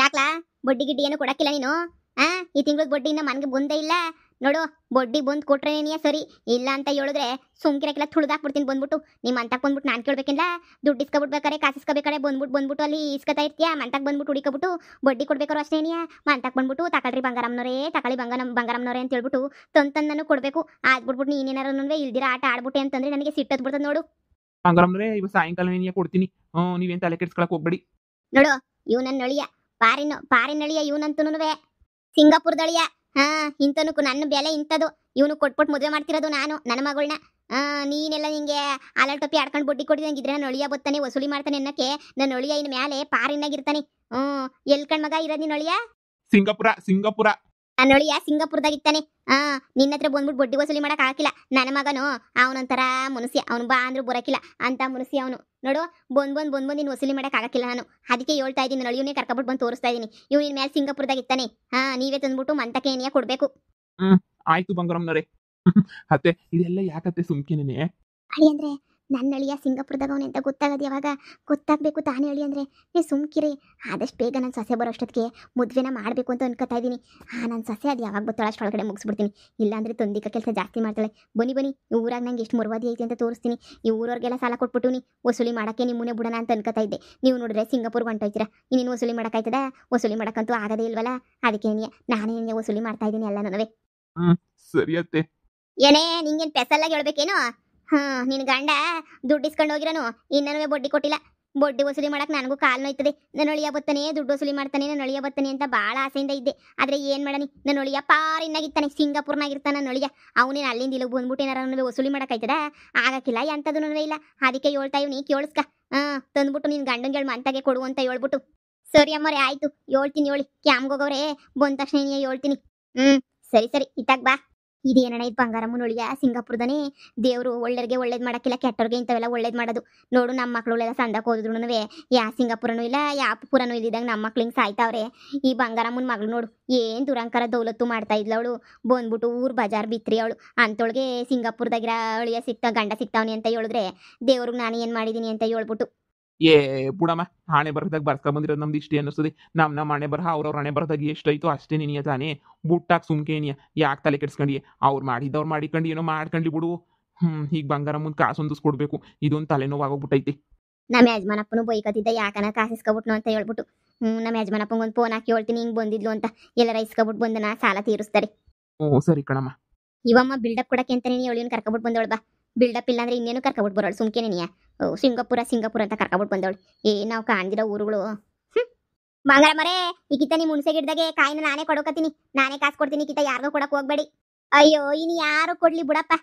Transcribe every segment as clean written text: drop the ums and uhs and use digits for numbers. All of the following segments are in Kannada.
ಯಾಕ್ಲಾ ಬಡ್ಡಿ ಗಿಡ್ಡಿ ಏನು ಕೊಡಕ್ಕಿಲ್ಲ ನೀನು? ಈ ತಿಂಗಳ ಬಡ್ಡಿ ಇನ್ನ ಮನ್ಗೆ ಬಂದೇ ಇಲ್ಲ ನೋಡು. ಬಡ್ಡಿ ಬಂದ್ ಕೊಟ್ರೆ ನೀನಿಯ ಸರಿ, ಇಲ್ಲ ಅಂತ ಹೇಳಿದ್ರೆ ಸುಮ್ಕಿರಕ್ಕಿಲ್ಲ ತುಳಿದಾಕ್ಬಿಡ್ತೀನಿ ಬಂದ್ಬಿಟ್ಟು. ನಿಮ್ಮ ಅಂತಕ್ ಬಂದ್ಬಿಟ್ಟು ನಾನು ಕೇಳ್ಬೇಕಿಲ್ಲ. ದುಡ್ಡು ಇಸ್ಕೊಬಿಡ್ಬೇಕಾರೆ ಕಾಸಿಸ್ಕೋಬೇಕಾರೆ ಬಂದ್ಬಿಟ್ಟು ಅಲ್ಲಿ ಇಸ್ಕೊತಾ ಇರ್ತೀಯ. ಮಂತಕ್ ಬಂದ್ಬಿಟ್ಟು ಹುಡಿಕೊಬಿಟ್ಟು ಬಡ್ಡಿ ಕೊಡ್ಬೇಕಾರು ಅಷ್ಟೇ ನೀಯ. ಮಂತಕ್ ಬಂದ್ಬಿಟ್ಟು ತಕಳ್ರಿ ಬಂಗಾರಮ್ಮನವರೇ, ತಕಳಿ ಬಂಗಾರಮ್ಮನವರೇ ಅಂತ ಹೇಳ್ಬಿಟ್ಟು ತಂತಂದನು ಕೊಡ್ಬೇಕು. ಆದ್ಬಿಟ್ಬಿಟ್ಟು ನೀನೇನಾರು ಇಲ್ದಿರ ಆಟ ಆಡ್ಬಿಟ್ಟೆ ಅಂತಂದ್ರೆ ನನಗೆ ಸಿಟ್ಟತ್ ಬಿಡ್ತದ ನೋಡು. ಬಂಗಾರಮ್ಮನವರೇ ಇವ ಸಾಯಂಕಾಲ ನೀನೇ ಕೊಡ್ತೀನಿ. ನೀವೇನ್ ತಲೆ ಕೆಡ್ಸ್ಕೊಳಕ್ ಹೋಗ್ಬೇಡಿ. ನೋಡು ಇವ್ ನನ್ನ ನಳಿಯ ಪಾರಿನ ನಳಿಯ ಇವನಂತೂನುವೆ ಸಿಂಗಾಪುರದಳಿಯ. ಇಂತನು ನನ್ನ ಬೆಲೆ ಇಂಥದ್ದು. ಇವನು ಕೊಟ್ಬಿಟ್ಟು ಮದುವೆ ಮಾಡ್ತಿರೋದು ನಾನು ನನ್ನ ಮಗಳನ್ನ. ನೀನೆಲ್ಲ ನಿಂಗೆ ಅಲಲ್ ಟೊಪ್ಪಿ ಆಡ್ಕೊಂಡು ಬಡ್ಡಿ ಕೊಟ್ಟಿದಂಗಿದ್ರೆ ನನ್ನ ನಳಿಯ ಬತ್ತಾನೆ ವಸೂಲಿ ಮಾಡ್ತಾನೆ ಅನ್ನಕ್ಕೆ. ನನ್ನ ನಳಿಯ ಇನ್ ಮೇಲೆ ಪಾರಿನಾಗಿರ್ತಾನೆ. ಎಲ್ಕಂಡ್ ಮಗ ಇರೋದ್ ನೀನ್ ನಳಿಯ? ಸಿಂಗಾಪುರ ನನ್ನ ನಳಿಯ ಸಿಂಗಾಪುರದಾಗಿತ್ತಾನೆ. ನಿನ್ನ ಹತ್ರ ಬಂದ್ಬಿಟ್ಟು ಬಡ್ಡಿ ವಸೂಲಿ ಮಾಡಕ್ ಹಾಕಿಲ್ಲ ನನ್ನ ಮಗನು. ಅವನೊಂಥರ ಮನುಷ್ಯ, ಅವನು ಬಾ ಅಂದ್ರೂ ಬರಕಿಲ್ಲ ಅಂತ ಮನುಷ್ಯ ಅವನು. ನೋಡು ಬಂದ್ ನೀನು ವಸೂಲಿ ಮಾಡಕ್ ಆಗಕ್ಕಿಲ್ಲ ನಾನು. ಅದಕ್ಕೆ ಹೇಳ್ತಾ ಇದ್ದೀನಿ, ನಳಿಯವನೇ ಕರ್ಕೊಬಿಟ್ಟು ಬಂದು ತೋರಿಸ್ತಾ ಇದೀನಿ. ಇವ್ ನಿನ್ ಮೇಲೆ ಸಿಂಗಾಪುರದಾಗಿತ್ತಾನೆ. ನೀವೇ ತಂದ್ಬಿಟ್ಟು ಮಂತಕ್ಕೆ ಏನಿಯ ಕೊಡ್ಬೇಕು. ಆಯ್ತು ಬಂಗಾರಮ್ಮನವರೇ. ಅತ್ತೆ ಇದೆಲ್ಲ ಯಾಕತ್ತೆ ಸುಮ್ಕಿನೇನೆ? ಅಳಿ ಅಂದ್ರೆ ನನ್ನ ಅಳಿಯ ಸಿಂಗಾಪುರದಾಗ ಅವನೇ ಅಂತ ಗೊತ್ತಾಗದು ಯಾವಾಗ? ಗೊತ್ತಾಗಬೇಕು ತಾನೇ ಅಳಿ ಅಂದ್ರೆ. ಸುಮ್ಕಿರಿ, ಆದಷ್ಟು ಬೇಗ ನನ್ನ ಸಸ್ಯ ಬರೋ ಅಷ್ಟೊತ್ತಿಗೆ ಮದುವೆನ ಮಾಡಬೇಕು ಅಂತ ಅನ್ಕೋತಾ ಇದ್ದೀನಿ. ನನ್ನ ಸಸ್ಯ ಅದು ಯಾವಾಗ ಬರ್ತಾಳೆ ಅಷ್ಟೊಳಗಡೆ ಮುಗಿಸ್ಬಿಡ್ತೀನಿ. ಇಲ್ಲಾಂದರೆ ತೊಂದಿಕ ಕೆಲಸ ಜಾಸ್ತಿ ಮಾಡ್ತಾಳೆ. ಬನ್ನಿ ಊರಾಗ ನಂಗೆ ಎಷ್ಟು ಮುರ್ವಾದಿ ಐತಿ ಅಂತ ತೋರಿಸ್ತೀನಿ. ಈ ಊರವ್ರಿಗೆಲ್ಲ ಸಾಲ ಕೊಟ್ಬಿಟ್ಟು ವಸೂಲಿ ಮಾಡೋಕ್ಕೆ ನಿಮ್ಮನ್ನೇ ಬಿಡೋಣ ಅಂತ ಅನ್ಕೋತಾ ಇದ್ದೆ. ನೀವು ನೋಡಿದ್ರೆ ಸಿಂಗಾಪುರ್ಗೆ ಹೊಂಟೋಯ್ತೀರಾ. ಇನ್ನೇನು ವಸೂಲಿ ಮಾಡೋಕ್ಕಾಯ್ತದ? ವಸೂಲಿ ಮಾಡೋಕ್ಕಂತೂ ಆಗದೇ ಇಲ್ವಲ್ಲ. ಅದಕ್ಕೆ ನಾನೇ ವಸೂಲಿ ಮಾಡ್ತಾ ಇದ್ದೀನಿ ಎಲ್ಲ ನನವೇ. ಸರಿ ಅತ್ತೆ. ಏನೇ ನಿಂಗೇನು ಪೆಸಲ್ಲಾಗಿ ಹೇಳ್ಬೇಕೇನು? ನಿನ್ನ ಗಂಡ ದುಡ್ಡು ಇಸ್ಕೊಂಡು ಹೋಗಿರೋನು ಇನ್ನೂ ಬಡ್ಡಿ ಕೊಟ್ಟಿಲ್ಲ. ಬಡ್ಡಿ ವಸೂಲಿ ಮಾಡಕ್ಕೆ ನನಗೂ ಕಾಲು ನೋಯ್ತದೆ. ನನ್ನ ಅಳಿಯ ಬತ್ತಾನೆ ದುಡ್ಡು ವಸೂಲಿ ಮಾಡ್ತಾನೆ, ನನ್ನ ಅಳಿಯ ಬತ್ತಾನೆ ಅಂತ ಭಾಳ ಆಸೆಯಿಂದ ಇದ್ದೆ. ಆದರೆ ಏನು ಮಾಡನಿ, ನನ್ನ ಅಳಿಯ ಪಾರಿನಾಗಿರ್ತಾನೆ, ಸಿಂಗಾಪುರ್ನಾಗಿರ್ತಾನೆ ನನ್ನ ಅಳಿಯ. ಅವನೇನು ಅಲ್ಲಿಂದ ಇಲ್ಲಿಗೆ ಬಂದ್ಬಿಟ್ಟು ಏನಾರ ವಸೂಲಿ ಮಾಡೋಕ್ಕಾಯ್ತದ? ಆಗಕ್ಕಿಲ್ಲ, ಎಂಥದ್ದು ಇಲ್ಲ. ಅದಕ್ಕೆ ಹೇಳ್ತಾ ಇವ್ನಿ ಕೇಳಿಸ್ಕ. ತಂದ್ಬಿಟ್ಟು ನಿನ್ನ ಗಂಡಂಗೆ ಮಂತಾಗೆ ಕೊಡು ಅಂತ ಹೇಳ್ಬಿಟ್ಟು. ಸರಿ ಅಮ್ಮರೇ ಆಯಿತು, ಹೇಳ್ತೀನಿ. ಹೇಳಿ ಕ್ಯಾಮ್ಗೋಗವ್ರೆ ಬಂದ ತಕ್ಷಣ ಹೇಳ್ತೀನಿ. ಸರಿ ಇತ್ತಾಗ ಬಾ. ಇದೇನಣ್ಣ ಇದು ಬಂಗಾರಮ್ಮನ ಒಳಿಯ ಸಿಂಗಾಪುರದನೇ. ದೇವರು ಒಳ್ಳೆಯವ್ರಿಗೆ ಒಳ್ಳೇದು ಮಾಡೋಕ್ಕಿಲ್ಲ, ಕೆಟ್ಟವ್ರಿಗೆ ಇಂಥವೆಲ್ಲ ಒಳ್ಳೇದು ಮಾಡೋದು. ನೋಡು ನಮ್ಮ ಮಕ್ಕಳುಗಳೆಲ್ಲ ಸಂದಕ್ಕೆ ಹೋದ್ರು ಯಾ ಸಿಂಗಾಪುರನೂ ಇಲ್ಲ ಯಾ ಪುರನೂ ಇಲ್ದಿದ್ದಂಗೆ ನಮ್ಮ ಮಕ್ಳು ಹಿಂಗೆ ಸಾಯ್ತಾವ್ರೆ. ಈ ಬಂಗಾರಮ್ಮನ ಮಗಳು ನೋಡು ಏನು ದುರಂಕಾರ ದೌಲತ್ತು ಮಾಡ್ತಾ ಇದ್ಲು ಅವಳು. ಬಂದ್ಬಿಟ್ಟು ಊರು ಬಜಾರ್ ಬಿತ್ರಿ ಅವಳು. ಅಂಥೊಳಗೆ ಸಿಂಗಾಪುರದಾಗಿರೋ ಅಳಿಯ ಗಂಡ ಸಿಗ್ತಾವನಿ ಅಂತ ಹೇಳಿದ್ರೆ ದೇವ್ರಿಗೆ ನಾನು ಏನು ಮಾಡಿದ್ದೀನಿ ಅಂತ ಹೇಳ್ಬಿಟ್ಟು. ಬುಡಮ್ಮ, ಹಣೆ ಬರದಾಗ ಬರ್ಸ್ಕೊಂಬಂದಿರೋದು ನಮ್ದು ಇಷ್ಟೇ ಅನ್ನಿಸ್ತದೆ. ನಮ್ಮ ಹಣೆ ಬರಹ ಅವ್ರವ್ರ ಹಣೆ ಬರದಾಗ ಎಷ್ಟೈತೋ ಅಷ್ಟೇ ನೀನಿಯ ತಾನೇ. ಬುಟ್ಟಾಕ್ ಸುಮ್ಕೇನಿಯ ಯಾಕೆ ತಲೆ ಕೆಡ್ಸ್ಕೊಂಡಿ? ಅವ್ರು ಮಾಡಿದವ್ರು ಮಾಡಿಕೊಂಡು ಏನೋ ಮಾಡ್ಕೊಂಡಿ ಬಿಡು. ಈಗ ಬಂಗಾರಮ್ಮನ ಕಾಸು ಹೊಂದಿಸ್ಕೊಡ್ಬೇಕು, ಇದೊಂದು ತಲೆನೋವಾಗೋಗ್ಬಿಟ್ಟೈತಿ. ನಮ್ಮ ಯಜಮಾನಪ್ಪನು ಬೈಕತ್ತಿದ್ದ ಯಾಕನ ಕಾಸು ಇಸ್ಕೊಬಿಟ್ನು ಅಂತ ಹೇಳ್ಬಿಟ್ಟು. ನಮ್ಮ ಯಜಮಾನಪ್ಪಂಗೆ ಒಂದು ಫೋನ್ ಹಾಕಿ ಹೇಳ್ತೀನಿ ಹಿಂಗೆ ಬಂದಿದ್ಲು ಅಂತ. ಎಲ್ಲರ ಇಸ್ಕೊಬಿಟ್ಟು ಬಂದನ ಸಾಲ ತೀರಿಸ್ತಾರೆ. ಸರಿ ಕಣಮ್ಮ. ಇವಮ್ಮ ಬಿಲ್ಡಪ್ ಕೊಡಕ್ಕೆ ಅಂತಾನೆ ಅವಳಿನ ಕರ್ಕೊಬಿಟ್ಟು ಬಂದವಳು. ಬಾ ಬಿಲ್ಡಪ್ ಇಲ್ಲ ಅಂದ್ರೆ ಇನ್ನೇನು ಕರ್ಕೊಬಿಟ್ಟು ಬರೋಳು ಸುಮ್ಕೇನೆನಿಯ. ಸಿಂಗಾಪುರ ಅಂತ ಕರ್ಕೊಬಿಟ್ಟು ಬಂದವಳು. ನಾವು ಕಾಣ್ದಿರೋ ಊರುಗಳು. ಬಂಗಾರ ಮರೇ ಈಗಿತ್ತ ನಿಮ್ಮ ಹುಣಸೆ ಗಿಡದಾಗೆ ಕಾಯಿನ ನಾನೇ ಕೊಡೋಕತ್ತೀನಿ, ನಾನೇ ಕಾಸು ಕೊಡ್ತೀನಿ. ಕಿತ್ತ ಯಾರಿಗೂ ಕೊಡಕ್ಕೆ ಹೋಗ್ಬೇಡಿ. ಅಯ್ಯೋ ಇನ್ನು ಯಾರು ಕೊಡ್ಲಿ ಬಿಡಪ್ಪ.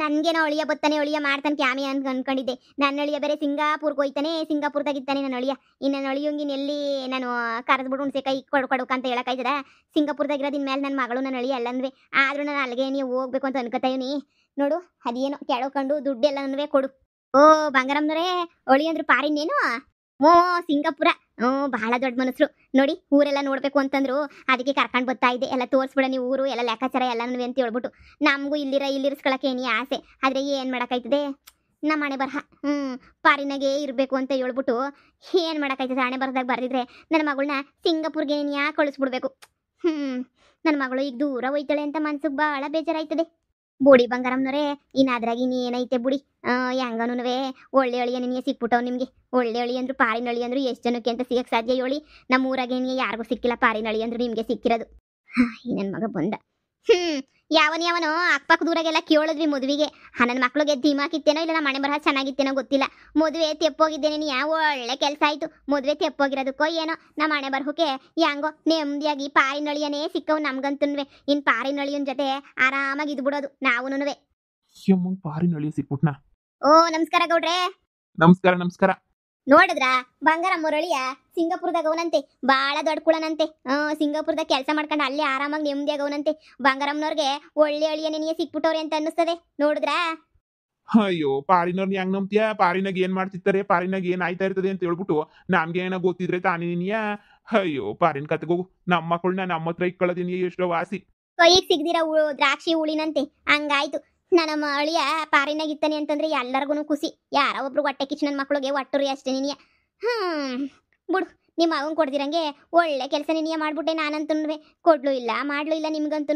ನನ್ಗೇನೋ ಅಳಿಯ ಬತ್ತಾನೆ ಅಳಿಯ ಮಾಡ್ತಾನೆ ಕ್ಯಾಮಿ ಅಂತ ಅನ್ಕೊಂಡಿದ್ದೆ. ನನ್ನ ಅಳಿಯ ಬೇರೆ ಸಿಂಗಾಪುರ್ಗೆ ಹೋಯ್ತಾನೆ, ಸಿಂಗಾಪುರದಾಗಿತ್ತಾನೆ ನನ್ನ ಅಳಿಯ. ಇನ್ನು ನನ್ನ ಅಳಿಯಂಗಿನ ಎಲ್ಲಿ ನಾನು ಕರೆದ್ಬಿಟ್ಟು ಹುಣಸೆ ಕೈ ಕೊಡೋಕಂತ ಹೇಳಕ್ಕಾಯ್ತದ? ಸಿಂಗಾಪುರದಾಗಿರೋದಿನ ಮೇಲೆ ನನ್ನ ಮಗಳು ನನ್ನ ಅಳಿಯ ಅಲ್ಲಂದ್ವೆ. ಆದ್ರೂ ನಾನು ಅಲ್ಲಿಗೆ ನೀವು ಹೋಗ್ಬೇಕು ಅಂತ ಅನ್ಕೋತಾ ಇವನಿ. ನೋಡು ಅದೇನೋ ಕೆಳಕೊಂಡು ದುಡ್ಡೆಲ್ಲ ಕೊಡು. ಬಂಗಾರಮ್ಮನವರೇ ಅಳಿ ಅಂದ್ರೆ ಪಾರಿನೇನು? ಸಿಂಗಾಪುರ. ಬಹಳ ದೊಡ್ಡ ಮನಸ್ರು ನೋಡಿ. ಊರೆಲ್ಲ ನೋಡ್ಬೇಕು ಅಂತಂದ್ರು, ಅದಕ್ಕೆ ಕರ್ಕೊಂಡು ಬರ್ತಾ ಇದ್ದೆ. ಎಲ್ಲ ತೋರಿಸ್ಬಿಡ ನೀವು ಊರು ಎಲ್ಲ ಲೆಕ್ಕಾಚಾರ ಎಲ್ಲನೂ ಅಂತ ಹೇಳ್ಬಿಟ್ಟು. ನಮಗೂ ಇಲ್ಲಿರಿಸ್ಕೊಳಕ್ಕೆ ಏನಿ ಆಸೆ. ಆದರೆ ಏನು ಮಾಡೋಕ್ಕಾಯ್ತದೆ, ನಮ್ಮ ಹಣೆ ಬರಹ. ಪಾರಿನಾಗೆ ಇರಬೇಕು ಅಂತ ಹೇಳ್ಬಿಟ್ಟು ಏನು ಮಾಡೋಕ್ಕಾಯ್ತದೆ? ಹಣೆ ಬರದಾಗ ಬರೆದಿದ್ರೆ ನನ್ನ ಮಗಳನ್ನ ಸಿಂಗಾಪುರ್ಗೆ ಏನಿಯಾ ಕಳಿಸ್ಬಿಡ್ಬೇಕು. ನನ್ನ ಮಗಳು ಈಗ ದೂರ ಹೋಯ್ತಾಳೆ ಅಂತ ಮನ್ಸಿಗೆ ಭಾಳ ಬೇಜಾರಾಯ್ತದೆ. ಬುಡಿ ಬಂಗಾರಮ್ಮನವರೇ ಇನ್ನಾದ್ರಾಗ ಇನ್ನೇನೈತೆ ಬುಡಿ. ಹೆಂಗನುವೆ ಒಳ್ಳೆ ಅಳಿಯ ನಿನಗೆ ಸಿಕ್ಬಿಟ್ಟವ್. ನಿಮಗೆ ಒಳ್ಳೆ ಅಳಿ ಅಂದ್ರು ಪಾರಿನ ಅಳಿ ಅಂದ್ರು ಎಷ್ಟು ಜನಕ್ಕೆ ಅಂತ ಸಿಗಕ್ಕೆ ಸಾಧ್ಯ ಹೇಳಿ? ನಮ್ಮ ಊರಾಗೆ ಯಾರಿಗೂ ಸಿಕ್ಕಿಲ್ಲ ಪಾರಿನ ಅಳಿ ಅಂದ್ರೆ ನಿಮಗೆ ಸಿಕ್ಕಿರೋದು. ಈ ನನ್ನ ಮಗ ಬಂದ. ಯಾವನೋ ಅಕ್ಕಪಕ್ಕ ದೂರಾಗೆಲ್ಲ ಕೇಳಿದ್ವಿ ಮದುವೆಗೆ. ನನ್ನ ಮಕ್ಳಿಗೆ ಧೀಮಾಕಿತ್ತೇನೋ ಇಲ್ಲ ನಮ್ಮ ಮನೆ ಬರಹ ಚೆನ್ನಾಗಿತ್ತೇನೋ ಗೊತ್ತಿಲ್ಲ. ಮದುವೆ ತೆಪ್ಪೋಗಿದ್ದೇನೆ. ಯಾವ ಒಳ್ಳೆ ಕೆಲಸ ಆಯ್ತು. ಮದುವೆ ತೆಪ್ಪೋಗಿರೋದಕ್ಕೋ ಏನೋ ನಮ್ಮ ಮನೆ ಬರಹಕ್ಕೆ ಹೆಂಗೋ ನೆಮ್ಮದಿಯಾಗಿ ಪಾರಿನಳಿಯನೇ ಸಿಕ್ಕವು ನಮ್ಗಂತುನ್ವೆ. ಇನ್ ಪಾರಿನಳಿಯನ್ ಜೊತೆ ಆರಾಮಾಗಿ ಇದ್ ಬಿಡೋದು ನಾವುನುವೆ. ಪಾರಿನಳಿ ಸಿಕ್ಬಿಟ್ನಾ? ನಮಸ್ಕಾರ ಗೌಡ್ರೆ. ನಮಸ್ಕಾರ. ನೋಡಿದ್ರ ಬಂಗಾರ ಮುರಳಿಯ ಸಿಂಗಾಪುರದಾಗ ಅವನಂತೆ. ಬಾಳ ದೊಡ್ಡ ಕುಳನಂತೆ. ಸಿಂಗಾಪುರದಾಗ ಕೆಲಸ ಮಾಡ್ಕೊಂಡು ಅಲ್ಲೇ ಆರಾಮಾಗಿ ನೆಮ್ಮದಿಯಾಗ ಅವನಂತೆ. ಬಂಗಾರಮ್ಮನವ್ರಿಗೆ ಒಳ್ಳೆ ಅಳಿಯ ನೆನೆಯ ಸಿಕ್ಬಿಟ್ಟವ್ರೆ ಅಂತ ಅನ್ನಿಸ್ತದೆ. ನೋಡಿದ್ರ? ಅಯ್ಯೋ ಪಾರಿನವ್ರನ್ನ ಹೆಂಗ್ ನಂಬ್ತೀಯ? ಪಾರಿನಾಗ ಏನ್ ಮಾಡ್ತಿರ್ತಾರೆ, ಪಾರಿನಾಗ ಏನ್ ಆಯ್ತಾ ಇರ್ತದೆ ಅಂತ ಹೇಳ್ಬಿಟ್ಟು ನಮ್ಗೆ ಏನೋ ಗೊತ್ತಿದ್ರೆ ತಾನೇ ನೀನಿಯ. ಅಯ್ಯೋ ಪಾರಿನ ಕತ್ಗೋಗು. ನಮ್ಮ ಮಕ್ಕಳನ್ನ ನಮ್ಮ ಹತ್ರ ಇಟ್ಕೊಳ್ಳೋದಿನಿ ಎಷ್ಟೋ ವಾಸಿ. ಕೈಗೆ ಸಿಗ್ದಿರ ದ್ರಾಕ್ಷಿ ಉಳಿನಂತೆ ಹಂಗಾಯ್ತು. ನನ್ನ ಅಳಿಯ ಪಾರಿನಾಗಿತ್ತಾನೆ ಅಂತಂದ್ರೆ ಎಲ್ಲರಿಗೂ ಖುಷಿ. ಯಾರೋ ಒಬ್ರು ಹೊಟ್ಟೆ ಕಿಚ್ಚು ನನ್ನ ಮಕ್ಳಿಗೆ ಒಟ್ಟುರಿ ಅಷ್ಟೇ ನೀನಿಯ. ಬಿಡು ನಿಮ್ಮ ಮಗನ್ ಕೊಡ್ದಿರಂಗೆ ಒಳ್ಳೆ ಕೆಲಸ ನೀನೇ ಮಾಡ್ಬಿಟ್ಟೆ. ನಾನಂತೂ ಕೊಡ್ಲು ಇಲ್ಲ ಮಾಡ್ಲು ಇಲ್ಲ ನಿಮ್ಗಂತೂ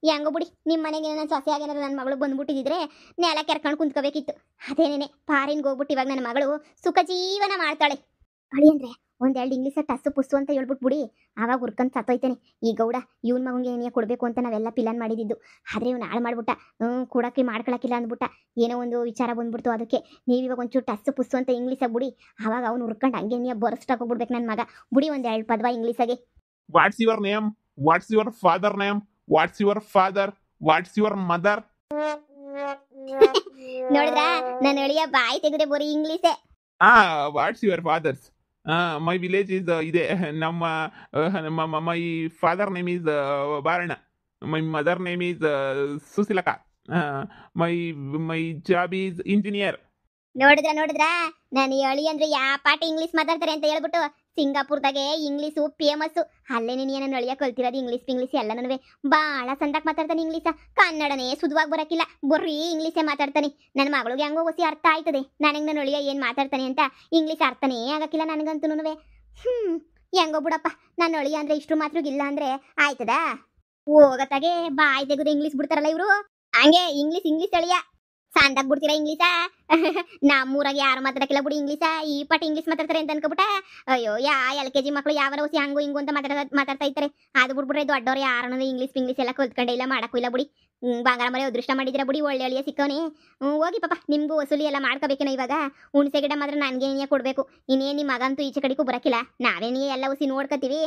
ಹೆಂಗೋ ಬಿಡಿ. ನಿಮ್ಮ ಮನೆಗೆ ನನ್ನ ಸೊಸೆ ಆಗೇನಾದ್ರು ನನ್ನ ಮಗಳು ಬಂದ್ಬಿಟ್ಟಿದ್ರೆ ನೆಲ ಕೆರ್ಕೊಂಡು ಕುಂತ್ಕೋಬೇಕಿತ್ತು. ಅದೇನೇನೆ ಪಾರಿನ್ಗೆ ಹೋಗ್ಬಿಟ್ಟು ಇವಾಗ ನನ್ನ ಮಗಳು ಸುಖ ಜೀವನ ಮಾಡ್ತಾಳೆ. ಅಳಿ ಅಂದ್ರೆ ಒಂದೆರಡು ಇಂಗ್ಲೀಷ ಟಸ್ಸು ಪುಸ್ಸು ಅಂತ ಹೇಳ್ಬಿಟ್ಟು ಬಿಡಿ, ಆವಾಗ ಹುರ್ಕೊಂಡು ಸತ್ತೋಯ್ತಾನೆ. ಈ ಗೌಡ ಇವನ್ ಮಗಂಗೆ ಏನಿಯ ಕೊಡಬೇಕು ಅಂತ ನಾವೆಲ್ಲ ಪ್ಲಾನ್ ಮಾಡಿದ್ದು. ಆದರೆ ಇವ್ನು ಹಾಳು ಮಾಡ್ಬಿಟ್ಟ. ಕೊಡೋಕ್ಕೆ ಮಾಡ್ಕೊಳಕ್ಕಿಲ್ಲ ಅಂದ್ಬಿಟ್ಟ. ಏನೋ ಒಂದು ವಿಚಾರ ಬಂದ್ಬಿಡ್ತು. ಅದಕ್ಕೆ ನೀವು ಇವಾಗ ಒಂಚೂರು ಟಸ್ಸು ಪುಸ್ಸು ಅಂತ ಇಂಗ್ಲೀಷಾಗ ಬಿಡಿ, ಆವಾಗ ಅವ್ನು ಹುರ್ಕೊಂಡು ಹಂಗೆ ನೀ ಬರ್ಸ್ಟಾಕ್ ಹೋಗ್ಬಿಡ್ಬೇಕು ನನ್ನ ಮಗ. ಬಿಡಿ ಒಂದೆರಡು ಪದವ ಇಂಗ್ಲೀಷಾಗೆ. What's your name, what's your father name, what's your father, what's your mother. ನೋಡಿದ್ರಾ ನನ್ನ ಅಳಿಯ ಬಾಯಿ ತೆಗೆದ್ರೆ ಬರೀ ಇಂಗ್ಲೀಷೇ. What's your father's. My village is ಇದೆ ನಮ್ಮ ಮೈ ಫಾದರ್ ನೇಮ್ ಈಸ್ ಬಾರಣ, ಮೈ ಮದರ್ ನೇಮ್ ಈಸ್ ಸುಶೀಲಕ, my my job is engineer. ನೋಡಿದ್ರ ನಾನು ಹೇಳಿ ಅಂದ್ರೆ ಯಾವ ಪಾಠ ಇಂಗ್ಲೀಷ್ ಮಾತಾಡ್ತಾರೆ ಅಂತ ಹೇಳ್ಬಿಟ್ಟು ಸಿಂಗಾಪುರ್ದಾಗೆ ಇಂಗ್ಲೀಷು ಫೇಮಸ್. ಅಲ್ಲೇ ನೀನು ನನ್ನ ಅಳಿಯ ಕಲ್ತಿರೋದು ಇಂಗ್ಲೀಷ್ ಎಲ್ಲ ನನಗೆ ಭಾಳ ಸಂದಾಕ್ ಮಾತಾಡ್ತಾನೆ. ಇಂಗ್ಲೀಷ ಕನ್ನಡನೇ ಸುಧವಾಗಿ ಬರೋಕ್ಕಿಲ್ಲ, ಬರೀ ಇಂಗ್ಲೀಷೇ ಮಾತಾಡ್ತಾನೆ. ನನ್ನ ಮಗಳಿಗೆ ಹೆಂಗೋ ಹೊಸಿ ಅರ್ಥ ಆಯ್ತದೆ ನನಗೆ ನನ್ನ ಅಳಿಯ ಏನು ಮಾತಾಡ್ತಾನೆ ಅಂತ. ಇಂಗ್ಲೀಷ್ ಅರ್ಥನೇ ಆಗಕ್ಕಿಲ್ಲ ನನಗಂತೂ. ಹೆಂಗೋ ಬಿಡಪ್ಪ, ನನ್ನ ಅಳಿಯ ಅಂದ್ರೆ ಇಷ್ಟು ಮಾತ್ರ ಇಲ್ಲ ಅಂದ್ರೆ ಆಯ್ತದ. ಹೋಗತ್ತಾಗೆ ಬಾಯ್ ತೆಗೆದು ಇಂಗ್ಲೀಷ್ ಬಿಡ್ತಾರಲ್ಲ ಇವರು, ಹಂಗೆ ಇಂಗ್ಲೀಷ್ ಅಳಿಯ ಸಂದಾಗ ಬಿಡ್ತೀರಾ ಇಂಗ್ಲೀಷ. ನಮ್ಮೂರಾಗ ಯಾರು ಮಾತಾಡಕ್ಕಿಲ್ಲ ಬಿಡಿ ಇಂಗ್ಲೀಷ. ಈ ಪಾಠ ಇಂಗ್ಲೀಷ್ ಮಾತಾಡ್ತಾರೆ ಅಂತ ಅನ್ಕೊಬಿಟ್ಟ. ಅಯ್ಯೋ LKG ಮಕ್ಕಳು ಯಾವನ ಹೊಸಿ ಹಂಗು ಹಿಂಗು ಅಂತ ಮಾತಾಡ್ತಾ ಇರ್ತಾರೆ. ಅದು ಬಿಟ್ಬಿಟ್ರೆ ದೊಡ್ಡವ್ರು ಯಾರನ್ನ ಇಂಗ್ಲೀಷ್ ಎಲ್ಲ ಕಲ್ತ್ಕೊಂಡೆ ಇಲ್ಲ, ಮಾಡಕ್ಕೂ ಇಲ್ಲ ಬಿಡಿ. ಬಂಗಾರ ಮರೆ ಅದೃಷ್ಟ ಮಾಡಿದಿರ ಬಿಡಿ, ಒಳ್ಳೆ ಅಳಿಯ ಸಿಕ್ಕವನೇ. ಹೋಗಿ ಪಾಪ, ನಿಮ್ಗೂ ವಸೂಲಿ ಎಲ್ಲ ಮಾಡ್ಕೋಬೇಕೇನೋ ಇವಾಗ. ಹುಣಸೆ ಗಿಡ ಮಾತ್ರ ನನಗೆ ಏನಿಯ ಕೊಡಬೇಕು. ಇನ್ನೇನು ನಿಮ್ಮ ಮಗಂತೂ ಈಚೆ ಕಡೆಗೂ ಬರಕಿಲ್ಲ, ನಾವೇನೇ ಎಲ್ಲ ಹೊಸಿ ನೋಡ್ಕೋತೀವಿ.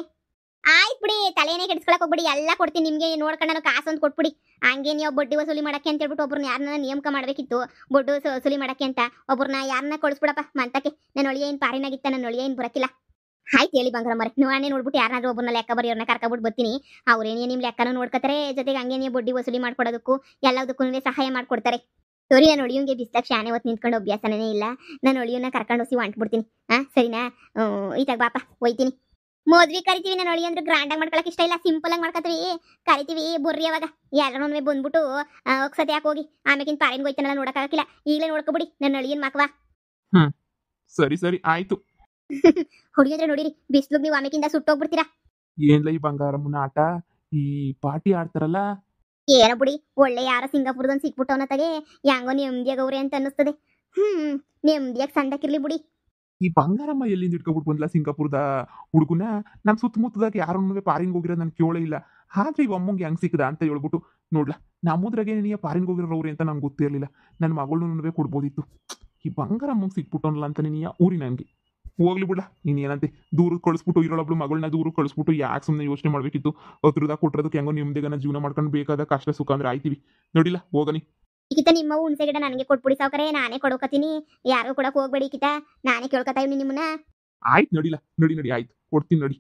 ಆಯ್ತು ಬಿಡಿ, ತಲೆನೇ ಕೆಡ್ಸ್ಕೊಳಕ್ ಹೋಗ್ಬಿಡಿ, ಎಲ್ಲ ಕೊಡ್ತೀನಿ ನಿಮ್ಗೆ. ನೋಡ್ಕೊಂಡು ನಾನು ಕಾಸು ಒಂದು ಕೊಟ್ಬಿಡಿ. ಹಂಗೆ ನೀವು ಬಡ್ಡಿ ವಸೂಲಿ ಮಾಡಕ್ಕೆ ಅಂತ ಹೇಳ್ಬಿಟ್ಟು ಒಬ್ರನ್ನ ಯಾರನ್ನ ನೇಮಕ ಮಾಡಬೇಕಿತ್ತು. ಬಡ್ಡಿ ವಸೂಲಿ ಮಾಡಕ್ಕೆ ಅಂತ ಒಬ್ರನ್ನ ಯಾರನ್ನ ಕಳಿಸ್ಬಿಡಪ್ಪ ಮಂತಕ್ಕೆ. ನನ್ನ ಒಳಿಯ ಏನು ಪಾರಿನಾಗಿತ್ತ, ನನ್ನ ಒಳಿಯ ಏನು ಬರಕಿಲ್ಲ. ಆಯ್ತು ಹೇಳಿ ಬಂಗಾರ ಮರೆ, ನಾನೇ ನೋಡ್ಬಿಟ್ಟು ಯಾರನ್ನಾದ್ರೂ ಒಬ್ಬರನ್ನ ಲೆಕ್ಕ ಬರೆಯೋರ್ನ ಕರ್ಕೊಬಿಟ್ಟು ಬರ್ತೀನಿ. ಅವ್ರೇನೇ ನಿಮ್ಮ ಲೆಕ್ಕನ ನೋಡ್ಕೊತಾರೆ, ಜೊತೆಗೆ ಹಂಗೆ ನೀವು ಬಡ್ಡಿ ವಸೂಲಿ ಮಾಡ್ಕೊಡೋದಕ್ಕೂ ಎಲ್ಲದಕ್ಕೂ ಸಹಾಯ ಮಾಡ್ಕೊಡ್ತಾರೆ. ಸರಿ, ನಾನು ಒಳಿಯೋಂಗೆ ಬಿಸ್ದಾಗ ಶಾನೆ ಹೊತ್ತು ನಿಂತ್ಕೊಂಡು ಅಭ್ಯಾಸನೇ ಇಲ್ಲ. ನಾನು ಒಳಿಯೋನ ಕರ್ಕೊಂಡು ಹೋಗಿ ಹೊಂಟ್ಬಿಡ್ತೀನಿ. ಸರಿನಾ? ಈತಾಗ ಬಾಪ ಹೋಯ್ತೀನಿ. ಮದ್ವಿ ಕರಿತೀವಿ, ನಾನು ಒಳಿ ಅಂದ್ರೆ ಗ್ರ್ಯಾಂಡ್ ಆಗಿ ಮಾಡ್ಕೊಳಕ್ ಇಷ್ಟ ಇಲ್ಲ, ಸಿಂಪಲ್ ಆಗಿ ಮಾಡ್ಕೊತೀವಿ. ಕರಿತೀವಿ ಬರ್ರಿ. ಅವಾಗ ಎಲ್ಲರೂ ಬಂದ್ಬಿಟ್ಟು ಹೋಗ್ಸತಿ ಯಾಕೆ ಹೋಗಿ ಆಮೇಕಿನ ಪಾರಿನ್ಗೆ ಹೋಯ್ತಾನಲ್ಲ, ನೋಡಕ್ಕಾಗಿಲ್ಲ. ಈಗಲೇ ನೋಡ್ಕೊಬಿಡಿ ನನ್ನ ಅಳಿಯನ್ ಮಕ್ವಾ. ಸರಿ ಆಯ್ತು. ಹುಡುಗಿದ್ರೆ ನೋಡಿರಿ, ಬಿಸ್ಲುಗ್ ನೀವು ಆಮೇಕಿಂದ ಸುಟ್ಟೋಗ್ಬಿಡ್ತೀರಾ. ಏನ್ಲ ಈ ಬಂಗಾರಮ್ಮನ ಆಟ, ಈ ಪಾರ್ಟಿ ಆಡ್ತಾರಲ್ಲ. ಏನೋ ಬಿಡಿ, ಒಳ್ಳೆ ಯಾರೋ ಸಿಂಗಾಪುರದೊಂದು ಸಿಕ್ಬಿಟ್ಟವನತ್ತಾಗೆ ಹೆಂಗೋ ನೆಮ್ಮದಿಯಾಗ ಅವ್ರೆ ಅಂತ ಅನ್ನಿಸ್ತದೆ. ನೆಮ್ಮದಿಯಾಗ ಸಂಡಕ್ಕಿರ್ಲಿ ಬಿಡಿ. ಈ ಬಂಗಾರಮ್ಮ ಎಲ್ಲಿಂದ ಇಟ್ಕೊಬಿಟ್ಟು ಬಂದ್ಲ ಸಿಂಗಾಪುರದ ಹುಡುಗನ. ನಮ್ಮ ಸುತ್ತಮುತ್ತದಾಗ ಯಾರನ್ನೂ ಪಾರಿನ್ಗೆ ಹೋಗಿರೋದು ನನ್ಗೆ ಕೇಳೇ ಇಲ್ಲ. ಆದ್ರೆ ಈ ಅಮ್ಮಂಗೆ ಹೆಂಗ್ ಸಿಕ್ಕದ ಅಂತ ಹೇಳ್ಬಿಟ್ಟು ನೋಡ್ಲಾ, ನಮ್ಮದ್ರಾಗೆ ನೀ ಪಾರಿನ್ಗೆ ಹೋಗಿರೋವ್ರಿ ಅಂತ ನಂಗೆ ಗೊತ್ತಿರಲಿಲ್ಲ. ನನ್ನ ಮಗಳನ್ನೂ ಕೊಡ್ಬೋದಿತ್ತು. ಈ ಬಂಗಾರಮ್ಮಂಗೆ ಸಿಕ್ಬಿಟ್ಟವನಲ್ಲ ಅಂತ ನೀನು ಊರಿ ನನಗೆ ಹೋಗ್ಲಿ ಬಿಡ್ಲ. ನೀನು ಏನಂತೆ ದೂರ ಕಳಿಸ್ಬಿಟ್ಟು ಇರೋಳೊಬ್ಳು ಮಗಳನ್ನ ದೂರ ಕಳಿಸ್ಬಿಟ್ಟು ಯಾಕೆ ಸುಮ್ಮನೆ ಯೋಚನೆ ಮಾಡ್ಬೇಕಿತ್ತು. ಹತ್ರದಾಗ ಕೊಟ್ಟಿರೋದಕ್ಕೆ ಹೆಂಗೋ ನಿಮ್ದೇಗನ ಜೀವನ ಮಾಡ್ಕೊಂಡು ಬೇಕಾದ ಕಷ್ಟ ಸುಖ ಅಂದ್ರೆ ಆಯ್ತೀವಿ. ನೋಡಿಲ್ಲ ಹೋಗನಿ. ಈಗಿತ ನಿಮ್ಮ ಹುಣಸೆ ಗಿಡ ನನಗೆ ಕೊಟ್ಬಿಡಿ ಸಾವ್ಕರೆ, ನಾನೇ ಕೊಡೋಕತ್ತೀನಿ. ಯಾರು ಕೊಡಕ್ ಹೋಗ್ಬೇಡಿ ಕಿತ, ನಾನೇ ಕೇಳ್ಕೊತಾ ಇವ್ನಿ ನಿಮ್ಮನ್ನ. ಆಯ್ತು ನಡಿಲ್ಲ, ನಡಿ ಆಯ್ತು ಕೊಡ್ತೀನಿ ನಡಿ.